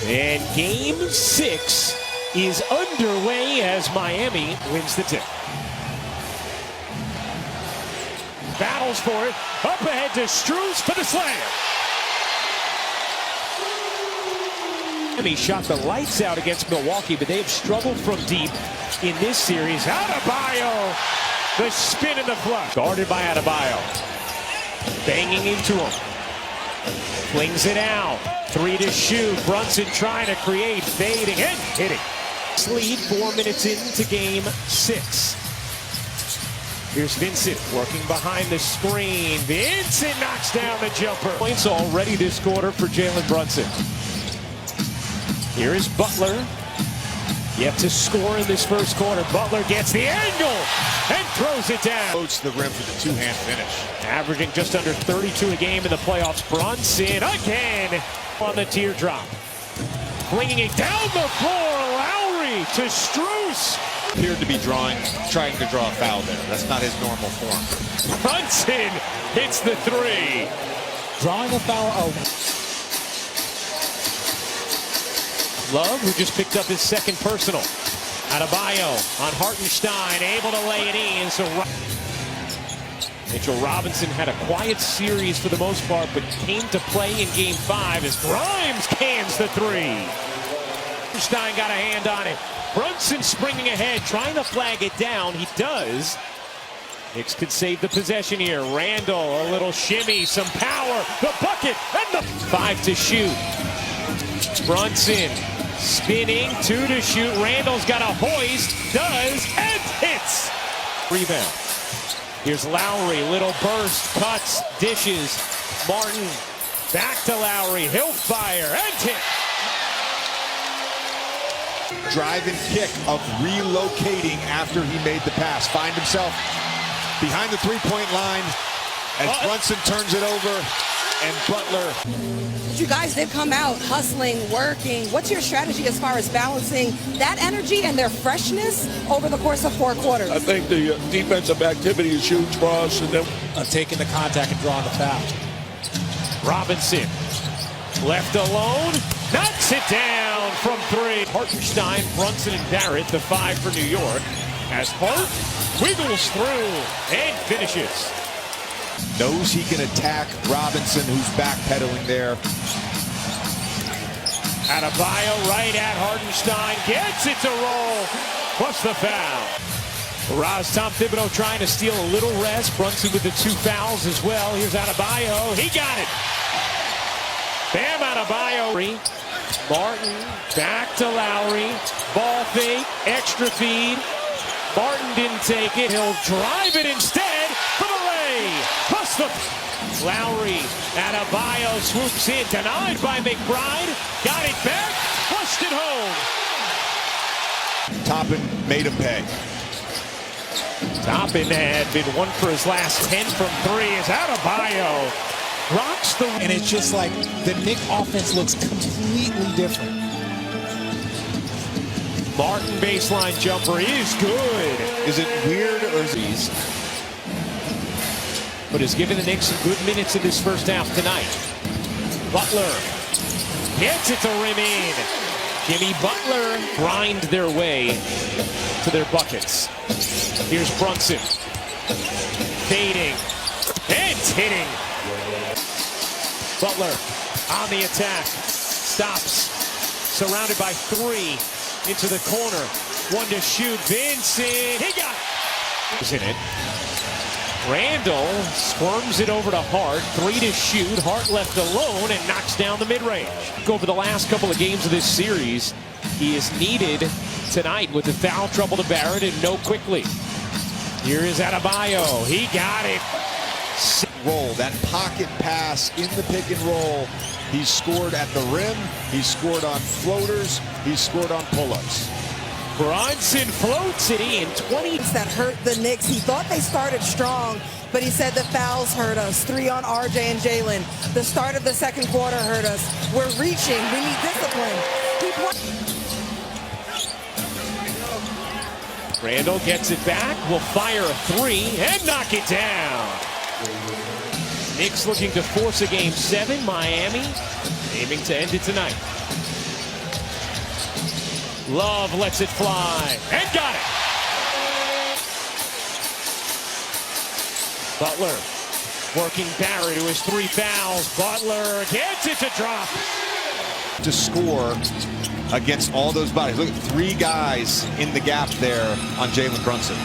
And game 6 is underway as Miami wins the tip. Battles for it. Up ahead to Strus for the slam. Miami shot the lights out against Milwaukee, but they have struggled from deep in this series. Adebayo, the spin and the flush. Guarded by Adebayo. Banging into him. Flings it out. 3 to shoot. Brunson trying to create, fading and hitting. Lead 4 minutes into game 6. Here's Vincent working behind the screen. Vincent knocks down the jumper. Points already this quarter for Jalen Brunson. Here is Butler. Yet to score in this first quarter. Butler gets the angle and throws it down. Goes to the rim for the two-hand finish. Averaging just under 32 a game in the playoffs. Brunson again on the teardrop. Flinging it down the floor. Lowry to Strus. Appeared to be trying to draw a foul there. That's not his normal form. Brunson hits the 3. Drawing a foul. Love, who just picked up his second personal. Adebayo on Hartenstein, able to lay it in. So Mitchell Robinson had a quiet series for the most part, but came to play in game 5 as Grimes cans the 3. Hartenstein got a hand on it. Brunson springing ahead, trying to flag it down. He does. Knicks could save the possession here. Randall, a little shimmy, some power. The bucket, and the 5 to shoot. Brunson spinning, 2 to shoot. Randall's got a hoist, does, and hits. Rebound. Here's Lowry, little burst, cuts, dishes. Martin, back to Lowry, he'll fire, and hit. Drive and kick of relocating after he made the pass. Find himself behind the three-point line as Brunson turns it over, and Butler. You guys did come out hustling, working. What's your strategy as far as balancing that energy and their freshness over the course of 4 quarters? I think the defensive activity is huge for us, and then Taking the contact and drawing the foul. Robinson, left alone, knocks it down from 3. Hartenstein, Brunson, and Barrett, the 5 for New York, as Hart wiggles through and finishes. Knows he can attack Robinson, who's backpedaling there. Adebayo right at Hartenstein, gets it to roll, plus the foul. Tom Thibodeau trying to steal a little rest. Brunson with the 2 fouls as well. Here's Adebayo, he got it. Bam, Adebayo. Martin, back to Lowry. Ball fake, extra feed. Martin didn't take it, he'll drive it instead for the lay. Plus the Lowry, Adebayo swoops in, denied by McBride. Got it back, flushed it home. Toppin made him pay. Toppin had been 1 for his last 10 from 3 as Adebayo rocks the... And it's just like the Knicks offense looks completely different. Martin baseline jumper is good. Is it weird or is he? But has given the Knicks some good minutes in this first half tonight. Butler gets it to rim in. Jimmy Butler grind their way to their buckets. Here's Brunson. Fading and hitting. Butler on the attack. Stops. Surrounded by 3. Into the corner. 1 to shoot. Vincent. He got it. He's in it. Randall squirms it over to Hart. 3 to shoot. Hart left alone and knocks down the mid-range. Over the last couple of games of this series, he is needed tonight with the foul trouble to Barrett and no quickly. Here is Adebayo. He got it. Roll, that pocket pass in the pick and roll. He's scored at the rim. He's scored on floaters. He's scored on pull-ups. Brunson floats it in. 20. That hurt the Knicks. He thought they started strong, but he said the fouls hurt us. 3 on RJ and Jalen. The start of the second quarter hurt us. We're reaching. We need discipline. Randall gets it back. Will fire a 3 and knock it down. Knicks looking to force a game 7. Miami aiming to end it tonight. Love lets it fly and got it. Butler working Barry to his 3 fouls. Butler gets it to drop. To score against all those bodies. Look at 3 guys in the gap there on Jalen Brunson.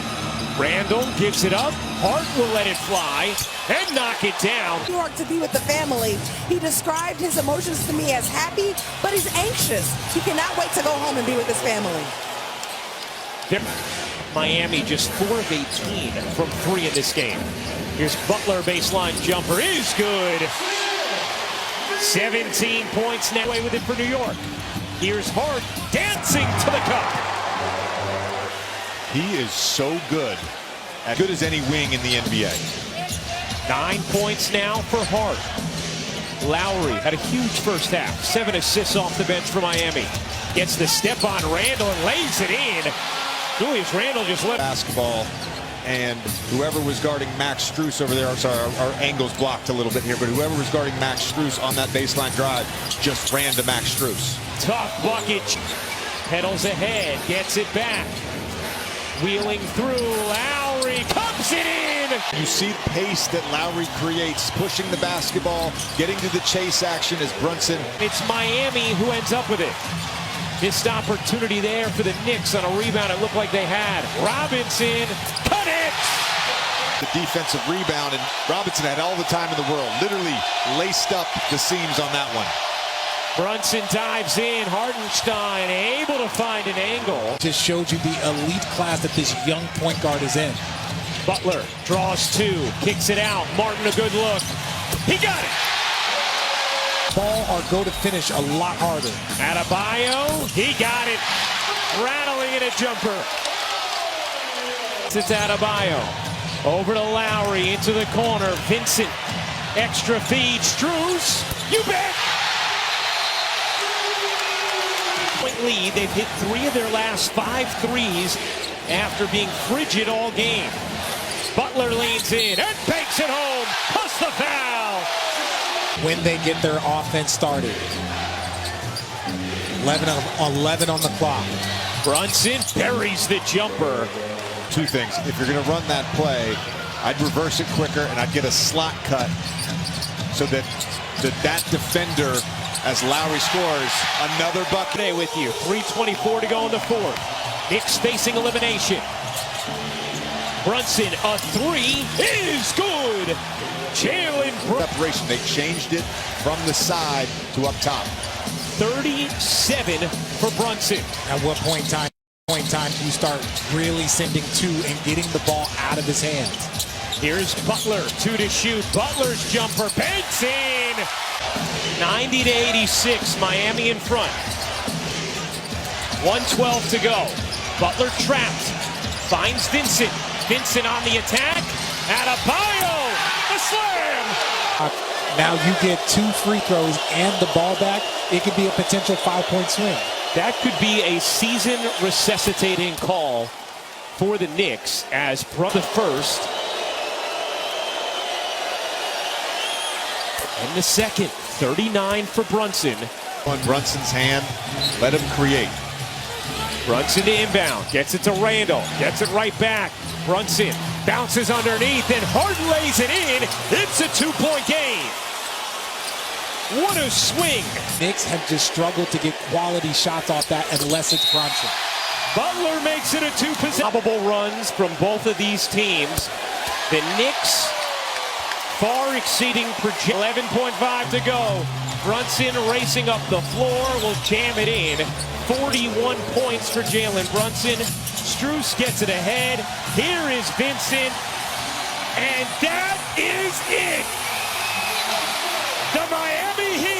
Randall gives it up. Hart will let it fly and knock it down. New York to be with the family. He described his emotions to me as happy, but he's anxious. He cannot wait to go home and be with his family. Miami just 4 of 18 from 3 in this game. Here's Butler, baseline jumper is good. 17 points now away with it for New York. Here's Hart dancing to the cup. He is so good. As good as any wing in the NBA. 9 points now for Hart. Lowry had a huge first half. 7 assists off the bench for Miami. Gets the step on Randall and lays it in. Julius Randall just let basketball, and whoever was guarding Max Strus over there, I'm sorry, our angle's blocked a little bit here, but whoever was guarding Max Strus on that baseline drive just ran to Max Strus. Tough bucket. Pedals ahead, gets it back. Wheeling through, Lowry comes it in! You see the pace that Lowry creates, pushing the basketball, getting to the chase action as Brunson. It's Miami who ends up with it. Missed opportunity there for the Knicks on a rebound it looked like they had. Robinson, cut it! The defensive rebound, and Robinson had all the time in the world. Literally laced up the seams on that one. Brunson dives in, Hartenstein able to find an angle. Just showed you the elite class that this young point guard is in. Butler draws 2, kicks it out. Martin a good look. He got it! Ball or go to finish a lot harder. Adebayo, he got it. Rattling in a jumper. It's Adebayo. Over to Lowry, into the corner. Vincent, extra feed. Strus, you bet! Point lead, they've hit 3 of their last 5 threes after being frigid all game. Butler leans in and banks it home. Plus the foul. When they get their offense started. 11 on the clock. Brunson buries the jumper. 2 things. If you're going to run that play, I'd reverse it quicker and I'd get a slot cut so that defender, as Lowry scores, another bucket. Today with you. 3:24 to go in the 4th. Knicks facing elimination. Brunson, a 3 is good. Jalen Preparation. They changed it from the side to up top. 37 for Brunson. At what point in time do you start really sending 2 and getting the ball out of his hands? Here's Butler, 2 to shoot. Butler's jumper, banks in. 90-86, Miami in front. 1:12 to go. Butler trapped. Finds Vincent. Vincent on the attack. Adebayo, the slam. Now you get 2 free throws and the ball back. It could be a potential 5-point swing. That could be a season resuscitating call for the Knicks as the first. And the second, 39 for Brunson. On Brunson's hand, let him create. Brunson to inbound, gets it to Randall, gets it right back. Brunson bounces underneath and Harden lays it in. It's a 2-point game. What a swing. Knicks have just struggled to get quality shots off that unless it's Brunson. Butler makes it a 2-possession. Probable runs from both of these teams. The Knicks far exceeding 11.5 to go. Brunson racing up the floor, will jam it in. 41 points for Jalen Brunson. Strus gets it ahead. Here is Vincent. And that is it. The Miami Heat